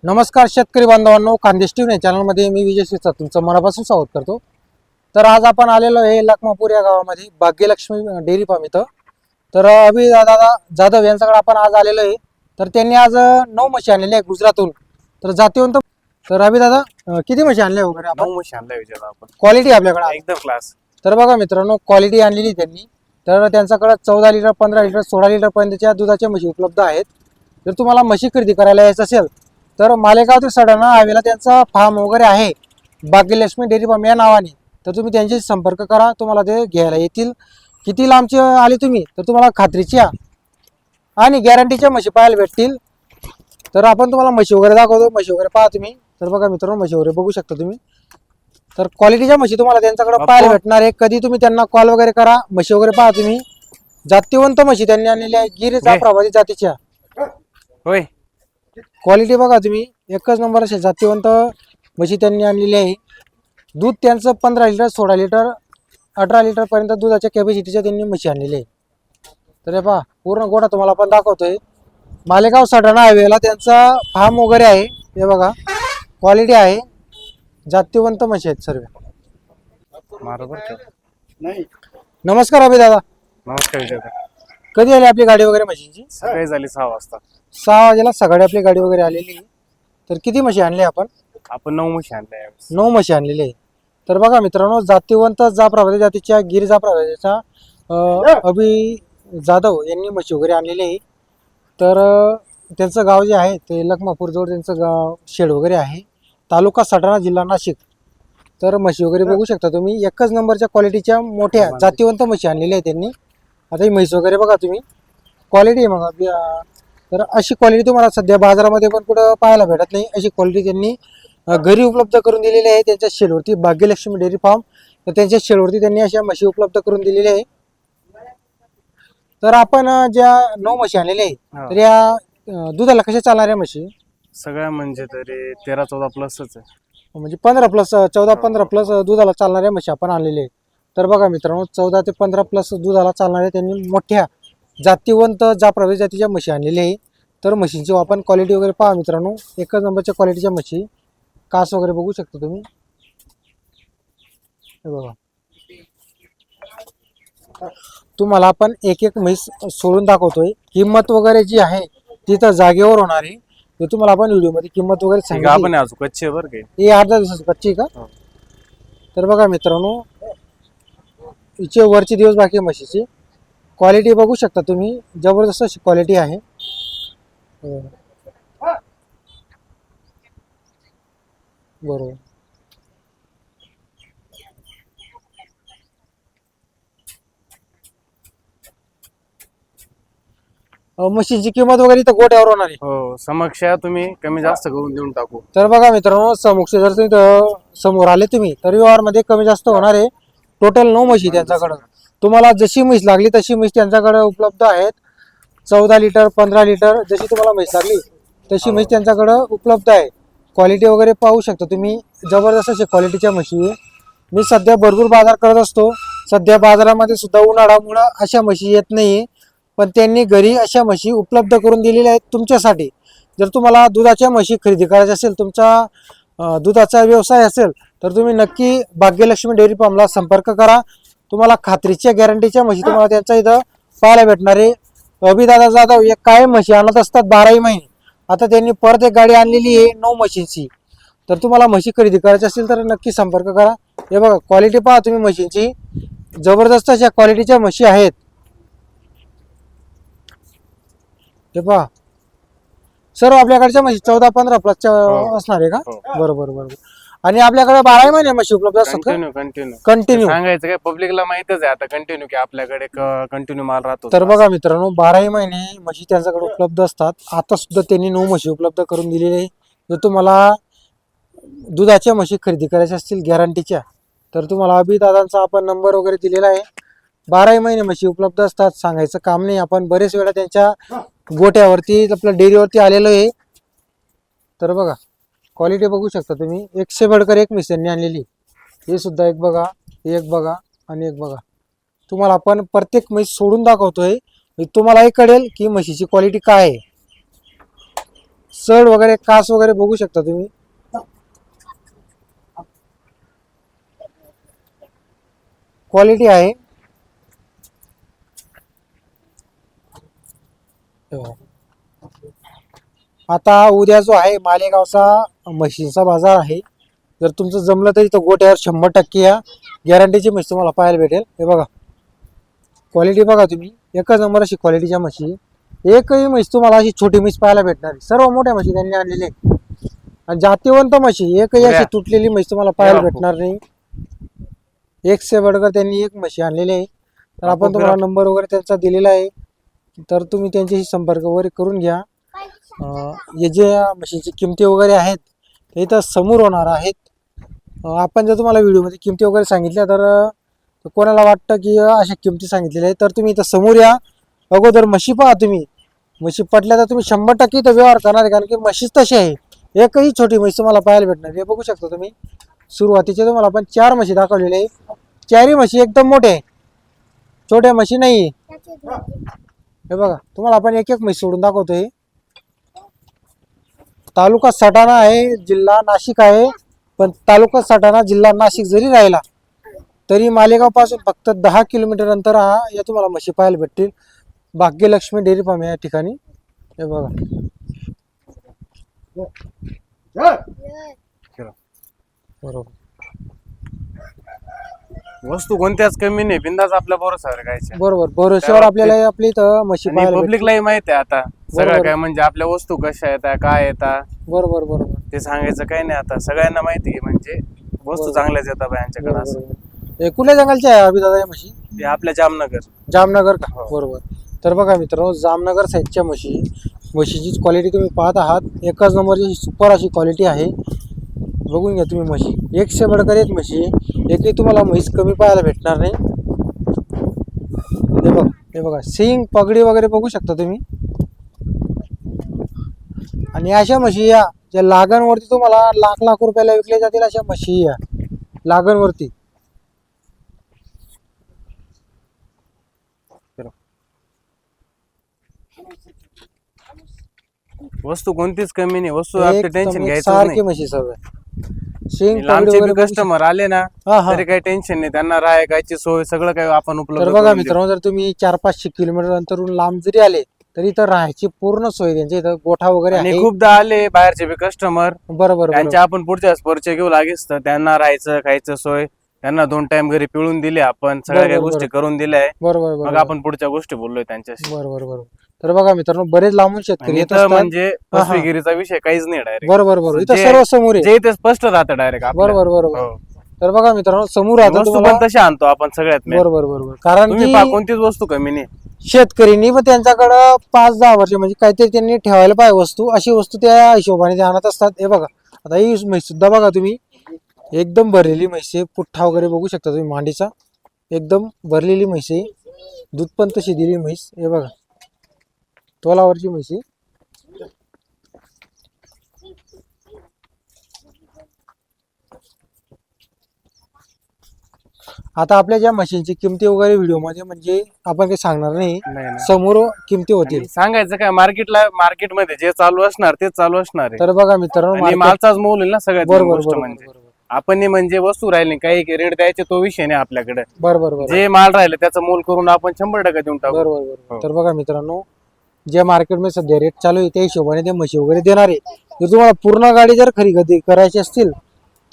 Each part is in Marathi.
नमस्कार शेतकरी बांधवांनो, खानदेश टीव्ही चॅनलमध्ये मी विजय शिरसाट तुमचं मनापासून स्वागत करतो। तर आज आपण आलेलो आहे लखमापूर या गावामध्ये भाग्यलक्ष्मी डेअरी फार्म इथं। तर अभि दादा जाधव यांच्याकडे आपण आज आलेलो आहे। तर त्यांनी आज 9 म्हशी आणलेल्या आहे गुजरातहून। तर जातीवंत। तर अभि दादा किती म्हशी आणल्या वगैरे आपण? 9 म्हशी आणल्या विचार आपण। क्वालिटी आपल्याकडे एकदम क्लास। तर बघा मित्रांनो, क्वालिटी आणलेली त्यांनी। तर त्यांच्याकडे 14 लिटर 15 लिटर 16 लिटर पर्यंतच्या दुधाच्या म्हशी उपलब्ध आहेत। जर तुम्हाला म्हशी खरेदी करायला यायचं असेल तर मालेगाव ते सडाणा हायवेला त्यांचा फार्म वगैरे आहे, भाग्यलक्ष्मी डेअरी फार्म या नावाने। तर तुम्ही त्यांच्याशी संपर्क करा, तुम्हाला ते घ्यायला येतील। किती लांबचे आले तुम्ही तर तुम्हाला खात्रीच्या आणि गॅरंटीच्या म्हशी पाहायला भेटतील। तर आपण तुम्हाला म्हशी वगैरे दाखवतो, म्हशी वगैरे पहा तुम्ही। तर बघा मित्रांनो, म्हशी वगैरे बघू शकता तुम्ही। तर क्वालिटीच्या म्हशी तुम्हाला त्यांच्याकडे पाहायला भेटणार आहे। कधी तुम्ही त्यांना कॉल वगैरे करा, म्हशी वगैरे पहा तुम्ही। जातीवंत म्हशी त्यांनी आणलेल्या आहे, गिर जाफराबादी जातीच्या। होय, क्वालिटी बघा तुम्ही, एकच नंबर असे जातीवंत म्हशी त्यांनी आणलेली आहे। दूध त्यांचं 15 लिटर 16 लिटर 18 लिटर पर्यंत दुधाच्या कॅपॅसिटीच्या त्यांनी म्हशी आणलेली आहे। तर हे पहा, पूर्ण गोठा तुम्हाला आपण दाखवतोय। मालेगाव सडाणा हायवेला त्यांचा फार्म वगैरे आहे। हे बघा, क्वालिटी आहे, जातीवंत म्हशी आहेत सर्व। बरोबर का? नमस्कार अभि दादा, नमस्कार विजय। कधी आली आपली गाडी वगैरे म्हशीची? सकाळी झाली 6 वाजता। 6 वाजेला सकाळी आपली गाडी वगैरे आलेली आहे। तर किती म्हशी आणली आपण? आपण 9 म्हशी आणल्या यावेळेस। 9 म्हशी आणलेली आहे। तर बघा मित्रांनो, जातीवंत जाफराबादी जातीच्या गिर जाफराबादीच्या अभि जाधव यांनी म्हशी वगैरे आणलेली आहे। तर त्यांचं गाव जे आहे ते लखमापूर जवळ त्यांचं गाव शेड वगैरे आहे, तालुका सटाणा जिल्हा नाशिक। तर म्हशी वगैरे बघू शकता तुम्ही, एकच नंबरच्या क्वालिटीच्या मोठ्या जातीवंत म्हशी आणलेल्या आहेत त्यांनी। आता ही म्हैस वगैरे बघा तुम्ही, क्वालिटी आहे मग। तर अशी क्वालिटी तुम्हाला सध्या बाजारामध्ये पण कुठं पाहायला भेटत नाही। अशी क्वालिटी त्यांनी घरी उपलब्ध करून दिलेली आहे त्यांच्या शेडवरती, भाग्यलक्ष्मी डेअरी फार्म। तर त्यांच्या शेडवरती त्यांनी अशा म्हशी उपलब्ध करून दिलेल्या आहे। तर आपण ज्या 9 म्हशी आणलेल्या आहे, तर या दुधाला कशा चालणाऱ्या म्हशी? सगळ्या म्हणजे तरी 13-14 प्लसच आहे, म्हणजे 15 प्लस 14 15 प्लस दुधाला चालणाऱ्या म्हशी आपण आणलेल्या आहे। तर बघा मित्रांनो, 14 ते 15 प्लस दुधाला चालणाऱ्या त्यांनी मोठ्या जातीवंत जाफराबादी जातीच्या म्हशी आणलेल्या आहे। तर म्हशींची आपण क्वालिटी वगैरे पहा मित्रांनो, एकच नंबरच्या क्वालिटीच्या म्हशी। कास वगैरे बघू शकता तुम्ही, हे बघा। तुम्हाला आपण एक एक म्हैस सोडून दाखवतोय। किंमत वगैरे जी आहे ती तर जागेवर होणार आहे। ते तुम्हाला आपण व्हिडिओ मध्ये किंमत वगैरे सांगितली। आपण अजून कच्चे बर काय हे 8-10 दिवसाची कच्ची का? तर बघा मित्रांनो, हिचे वरचे दिवस बाकी आहे म्हशीची। क्वालिटी बघू शकता तुम्ही, जबरदस्त अशी क्वालिटी आहे। बरोबर। म्हशीची किंमत वगैरे तर गोट्यावर होणार आहे। हो, समक्ष तुम्ही कमी जास्त करून देऊन टाकू। तर बघा मित्रांनो, समक्ष जर तुम्ही समोर आले तुम्ही तर व्यवहार मध्ये कमी जास्त होणार आहे। टोटल 9 म्हशी त्यांच्याकडे, तुम्हाला जशी म्हैस लागली तशी म्हैस त्यांच्याकडे उपलब्ध आहेत। 14 लिटर 15 लिटर जशी तुम्हाला म्हैस लागली तशी म्हैस त्यांच्याकडे उपलब्ध आहे। क्वालिटी वगैरे पाहू शकता तुम्ही, जबरदस्त अशी क्वालिटीच्या म्हशी। मी सध्या भरपूर बाजार करत असतो, सध्या बाजारामध्ये सुद्धा उन्हाळ्यामुळे अशा म्हशी येत नाही, पण त्यांनी घरी अशा म्हशी उपलब्ध करून दिलेल्या आहेत तुमच्यासाठी। जर तुम्हाला दुधाच्या म्हशी खरेदी करायच्या असेल, तुमचा दुधाचा व्यवसाय असेल, तर तुम्ही नक्की भाग्यलक्ष्मी डेअरी फार्मला संपर्क करा। तुम्हाला खात्रीच्या गॅरंटीच्या म्हशी तुम्हाला त्यांच्या इथं पाहायला भेटणार आहे। अभि दादा जाधव एक कायम म्हशी आणत असतात 12 महिने। आता त्यांनी परत एक गाडी आणलेली आहे 9 म्हशींची। तर तुम्हाला म्हशी खरेदी करायची असेल तर नक्की संपर्क करा। हे बघा, क्वालिटी पहा तुम्ही म्हशींची, जबरदस्त अशा क्वालिटीच्या म्हशी आहेत। हे पहा, सर्व आपल्याकडच्या म्हशी 14-15 प्लसच्या असणार आहे का? बरोबर बरोबर। आणि आपल्याकडे 12 महिने म्हशी उपलब्ध असतात का? कंटिन्यू सांगायचं काय, पब्लिकला माहितच आहे आता कंटिन्यू की आपल्याकडे कंटिन्यू माल राहतो। तर बघा मित्रांनो, 12 महिने म्हशी त्यांच्याकडे उपलब्ध असतात। आता सुद्धा त्यांनी 9 म्हशी उपलब्ध करून दिलेली आहे। जर तुम्हाला दुधाच्या म्हशी खरेदी करायच्या असतील गॅरंटीच्या, तर तुम्हाला अभि दादांचा आपण नंबर वगैरे दिलेला आहे। 12 महिने म्हशी उपलब्ध असतात, सांगायचं काम नाही। आपण बरेच वेळा त्यांच्या गोट्यावरती आपल्या डेअरीवरती आलेलो आहे। तर बघा, क्वालिटी बघू शकता तुम्ही, 100 बडकर एक म्हैस त्यांनी आणलेली। हे सुद्धा एक बघा, एक बघा आणि एक बघा। तुम्हाला आपण प्रत्येक म्हैस सोडून दाखवतोय, तुम्हालाही कळेल की म्हशीची क्वालिटी काय आहे। चढ वगैरे कास वगैरे बघू शकता तुम्ही. क्वालिटी आहे. आता उद्या जो आहे मालेगावचा म्हशींचा बाजार आहे. जर तुमचं जमलं तरी तर गोट्यावर 100% या गॅरंटीची म्हशी तुम्हाला पाहायला भेटेल. हे बघा क्वालिटी बघा तुम्ही, एकच नंबर अशी क्वालिटीच्या म्हशी. एकही म्हैस तुम्हाला अशी छोटी म्हैस पाहायला भेटणार नाही. सर्व मोठ्या म्हशी त्यांनी आणलेले आहेत. आणि जातीवंत म्हशी, एकही अशी तुटलेली म्हैस तुम्हाला पाहायला भेटणार नाही. एक से बडकर त्यांनी एक म्हशी आणलेली आहे. तर आपण तुम्हाला नंबर वगैरे त्यांचा दिलेला आहे, तर तुम्ही त्यांच्याशी संपर्क वगैरे करून घ्या. हे जे म्हशींची किमती वगैरे आहेत ते इथं समोर होणार आहेत. आपण जर तुम्हाला व्हिडिओमध्ये किमती वगैरे सांगितल्या तर कोणाला वाटतं की अशा किमती सांगितलेल्या आहेत, तर तुम्ही इथं समोर या. अगोदर म्हशी पहा तुम्ही. म्हशी पटल्या तर तुम्ही 100% इथं व्यवहार करणार आहे, कारण की म्हशीच तशी आहे. एकही छोटी म्हशी तुम्हाला पाहायला भेटणार. हे बघू शकता तुम्ही. सुरुवातीचे तुम्हाला आपण 4 म्हशी दाखवलेले आहे. 4ही म्हशी एकदम मोठे आहे, छोट्या म्हशी नाही. हे बघा तुम्हाला आपण एक एक म्हशी सोडून दाखवतोय. तालुका सटाणा आहे, जिल्हा नाशिक आहे. पण तालुका सटाणा जिल्हा नाशिक जरी राहिला तरी मालेगाव पासून फक्त 10 किलोमीटर अंतर या तुम्हाला म्हशी पाहायला भेटतील. भाग्यलक्ष्मी डेअरी फार्म या ठिकाणी. हे बघा बरोबर. वस्तू कोणत्याच कमी नाही, बिंदास आपल्या भरोसावर गायच्या. बरोबर भरोश्यावर आपल्याला आपली इथं म्हशी पाहायला भेटतील. पब्लिकलाही माहिती आहे आता सगळं काय, म्हणजे आपल्या वस्तू कशा येतात काय येतात बरोबर बरोबर. ते सांगायचं काही नाही. आता सगळ्यांना माहिती आहे, म्हणजे वस्तू चांगल्याच येतात यांच्याकडे. असं हे कुठल्या जंगलच्या आहे अभि दादा या म्हशी? ते आपल्या जामनगर. जामनगर का? बरोबर. तर बघा मित्रांनो, जामनगर साईडच्या म्हशी, म्हशीची क्वालिटी तुम्ही पाहत आहात. एकच नंबरची सुपर अशी क्वालिटी आहे. बघून घ्या तुम्ही म्हशी, एक से बडकर एक म्हशी. एकही तुम्हाला म्हैस कमी पाहायला भेटणार नाही. हे बघा सिंग पगडी वगैरे बघू शकता तुम्ही. आणि अशा म्हशी या ज्या लागणवरती तुम्हाला लाख लाख रुपयाला विकल्या जातील, अशा म्हशी या लागणवरती. वस्तू कोणतीच कमी नाही. वस्तू आपलं टेन्शन घ्यायचं सारखी नाही. म्हशी सर्व सिंग लांबचे बी कस्टमर आले ना हा हा. तरी काही टेन्शन नाही, त्यांना राहायची सोय सगळं काही आपण उपलब्ध तर बघा करून देऊ. मित्रांनो, जर तुम्ही 400-500 किलोमीटर अंतरून लांब जरी आले तरी इथं राहायची पूर्ण सोय त्यांच्या इथं गोठा वगैरे आणि आहे. खूपदा आले बाहेरचे बी कस्टमर, बरोबर त्यांच्या आपण पुढच्या परिचय घेऊ लागेच, तर त्यांना राहायचं खायचं सोय, त्यांना 2 टाइम घरी पिळून दिले आपण, सगळ्या काही बरोबर, गोष्टी करून दिल्या आहे. बरोबर मग बरोबर आपण पुढच्या गोष्टी बोललोय त्यांच्याशी. बरोबर बरोबर. तर बघा मित्रांनो, बरेच लांबून शेतकरी आणि येत इथं असतात. म्हणजे फसवेगिरीचा विषय काहीच नाही डायरेक्ट. बरोबर बरोबर. इथं जे- सर्व समोर आहे. जे इथे स्पष्ट राहतं डायरेक्ट. बरोबर बरोबर. तर बघा मित्रांनो, समोर राहतं वस्तू तुम्हाला. पण तशी आणतो आपण सगळ्यात main. बरोबर बरोबर. कारण तुम्ही की पहा कोणतीच वस्तू कमी नाही. शेतकऱ्यांनी पण त्यांच्याकडं 5-10 वर्ष म्हणजे काहीतरी त्यांनी ठेवायला पाहिजे वस्तू, अशी वस्तू त्या हिशोबाने ते आणत असतात. हे बघा आता ही म्हैस सुद्धा बघा तुम्ही, एकदम भरलेली म्हैस आहे. पुठ्ठा वगैरे बघू शकता तुम्ही मांडीचा, एकदम भरलेली म्हैस आहे. दूध पण तशी दिली म्हैस. हे बघा तोलावरची म्हैस आहे. आता आपल्या ज्या म्हशींची किमती वगैरे व्हिडिओ म्हणजे आपण काही सांगणार नाही, समोर किमती होतील. आणि सांगायचं काय, मार्केटमध्ये जे चालू असणार तेच चालू असणार आहे. तर बघा मित्रांनो, आणि market- मालचाच मोल होईल ना सगळ्यात main बरोबर गोष्ट बरोबर म्हणजे. बरोबर आपण म्हणजे वस्तू राहिली काही रेट द्यायचे तो विषय नाही आपल्याकडे. बरोबर बरोबर जे माल राहिले त्याचं मोल करून आपण 100% देऊन टाकू. बरोबर बरोबर. तर बघा मित्रांनो, जे मार्केटमध्ये सध्या रेट चालू आहे त्या हिशोबाने ते म्हशी वगैरे देणार आहे. जर तुम्हाला पूर्ण गाडी जर खरेदी करायची असतील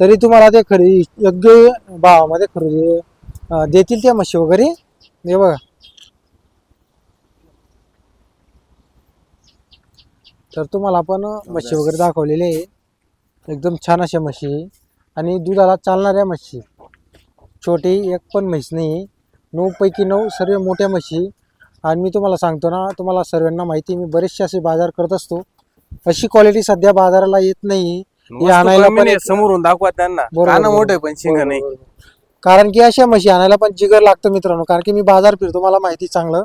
तरी तुम्हाला ते खरेदी योग्य भावामध्ये खरेदी देतील त्या म्हशी वगैरे. हे बघा तर तुम्हाला आपण म्हशी वगैरे दाखवलेले आहे. एकदम छान अशा म्हशी आहे. आणि दुधाला चालणाऱ्या म्हशी, छोटी एक पण म्हैस नाही. 9 पैकी 9 सर्व मोठ्या म्हशी. आणि मी तुम्हाला सांगतो ना, तुम्हाला सर्वांना माहिती आहे, मी बरेचसे असे बाजार करत असतो. अशी क्वालिटी सध्या बाजाराला येत नाही. वस्तू आणायला कमी पण नाही, समोरून दाखवा त्यांना. बरोबर, कानं बरोबर. मोठे पण शिंग नाही. कारण की अशा म्हशी आणायला पण जिगर लागतं मित्रांनो. कारण की मी बाजार फिरतो, मला माहिती चांगलं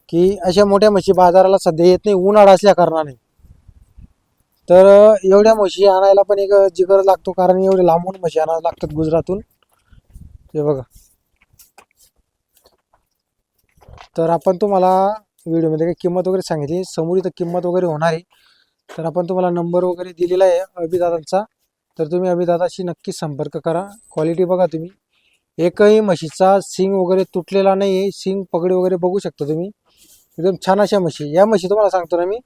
की अशा मोठ्या म्हशी बाजाराला सध्या येत नाही उन्हाळा असल्या कारणाने. तर एवढ्या म्हशी आणायला पण एक जिगर लागतो, कारण एवढे लांबून म्हशी आणायला लागतात गुजरातून. हे बघा तर आपण तुम्हाला व्हिडिओमध्ये काही किंमत वगैरे सांगितली, समोर इथं किंमत वगैरे होणार आहे. तर आपण तुम्हाला नंबर वगैरे दिलेला आहे अभिदादांचा, तर तुम्ही अभिदादाशी नक्की संपर्क करा. क्वालिटी बघा तुम्ही, एकही म्हशीचा सिंग वगैरे तुटलेला नाही आहे. सिंग पगडी वगैरे बघू शकता तुम्ही, एकदम छान अशा म्हशी. या म्हशी तुम्हाला सांगतो ना मी,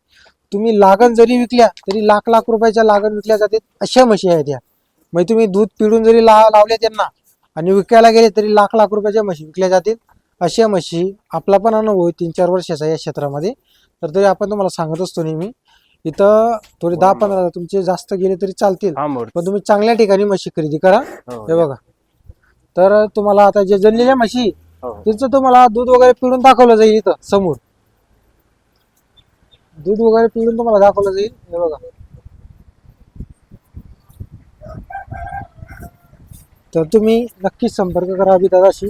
तुम्ही लागण जरी विकल्या तरी लाख लाख रुपयाच्या लागण विकल्या जाते अशा म्हशी आहेत या. म्हणजे तुम्ही दूध पिळून जरी लावले त्यांना आणि विकायला गेले तरी लाख लाख रुपयाच्या म्हशी विकल्या जातील अशा म्हशी. आपला पण अनुभव 3-4 वर्षाचा या क्षेत्रामध्ये, तर तरी आपण तुम्हाला सांगत असतो नेहमी. इथं थोडे 10-15 तुमचे जास्त गेले तरी चालतील, हा मोड. पण तुम्ही चांगल्या ठिकाणी म्हशी खरेदी करा. हो. हे बघा, तर तुम्हाला आता जे जनलेल्या म्हशी हो. त्यांचं तुम्हाला दूध वगैरे पिळून दाखवलं जाईल इथं समोर. दूध वगैरे पिळून तुम्हाला दाखवलं जाईल. हे बघा, तर तुम्ही नक्कीच संपर्क करा अभिदादाशी.